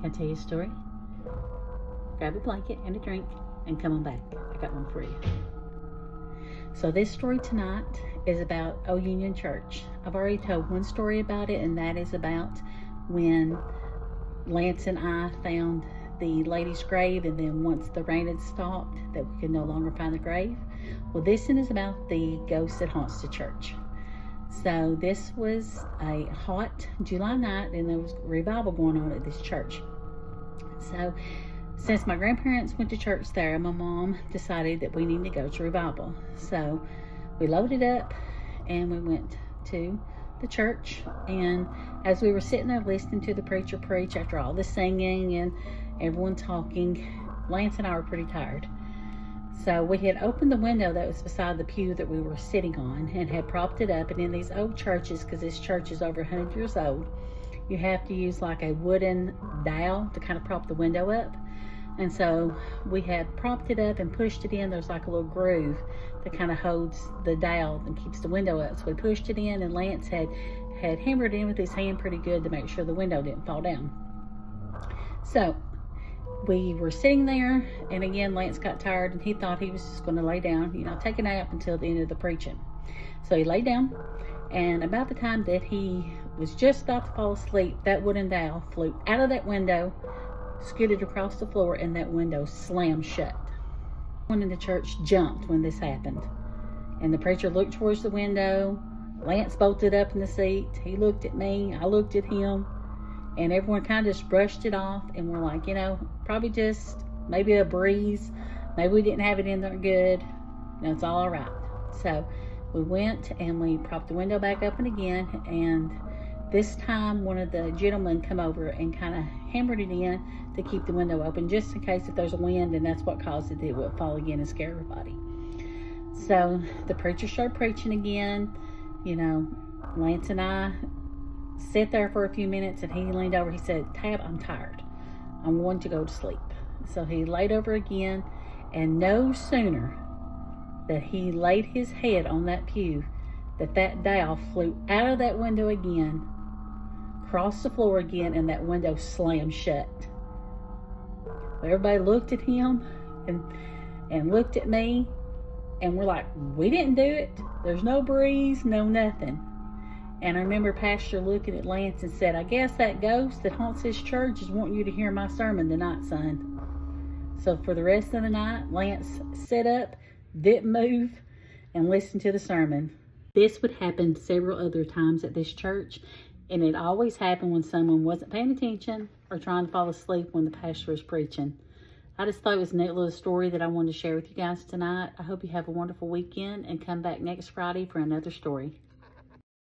Can I tell you a story? Grab a blanket and a drink and come on back. I got one for you. So this story tonight is about Old Union Church. I've already told one story about it, and that is about when Lance and I found the lady's grave, and then once the rain had stopped that we could no longer find the grave. Well, this one is about the ghost that haunts the church. So this was a hot July night, and there was revival going on at this church. So since my grandparents went to church there, my mom decided that we needed to go to revival. So we loaded up and we went to the church. And as we were sitting there listening to the preacher preach, after all the singing and everyone talking, Lance and I were pretty tired. So we had opened the window that was beside the pew that we were sitting on and had propped it up. And in these old churches, because this church is over 100 years old, you have to use like a wooden dowel to kind of prop the window up. And so we had propped it up and pushed it in. There's like a little groove that kind of holds the dowel and keeps the window up. So we pushed it in, and Lance had hammered in with his hand pretty good to make sure the window didn't fall down. So we were sitting there, and again, Lance got tired, and he thought he was just going to lay down, take a nap until the end of the preaching. So he laid down, and about the time that he was just about to fall asleep, that wooden dowel flew out of that window, scooted across the floor, and that window slammed shut. Everyone in the church jumped when this happened, and the preacher looked towards the window. Lance bolted up in the seat. He looked at me. I looked at him. And everyone kind of just brushed it off, and we're like, probably just maybe a breeze. Maybe we didn't have it in there good. It's all right. So we went and we propped the window back open again, and this time one of the gentlemen come over and kind of hammered it in to keep the window open, just in case if there's a wind, and that's what caused it would fall again and scare everybody. So the preacher started preaching again. Lance and I sat there for a few minutes, and he leaned over. He said, "Tab, I'm tired. I'm going to go to sleep." So he laid over again, and no sooner that he laid his head on that pew that dowel flew out of that window again, crossed the floor again, and that window slammed shut. Everybody looked at him and looked at me, and we're like, we didn't do it. There's no breeze, no nothing. And I remember Pastor looking at Lance and said, "I guess that ghost that haunts this church is wanting you to hear my sermon tonight, son." So for the rest of the night, Lance sat up, didn't move, and listened to the sermon. This would happen several other times at this church, and it always happened when someone wasn't paying attention or trying to fall asleep when the pastor was preaching. I just thought it was a neat little story that I wanted to share with you guys tonight. I hope you have a wonderful weekend, and come back next Friday for another story.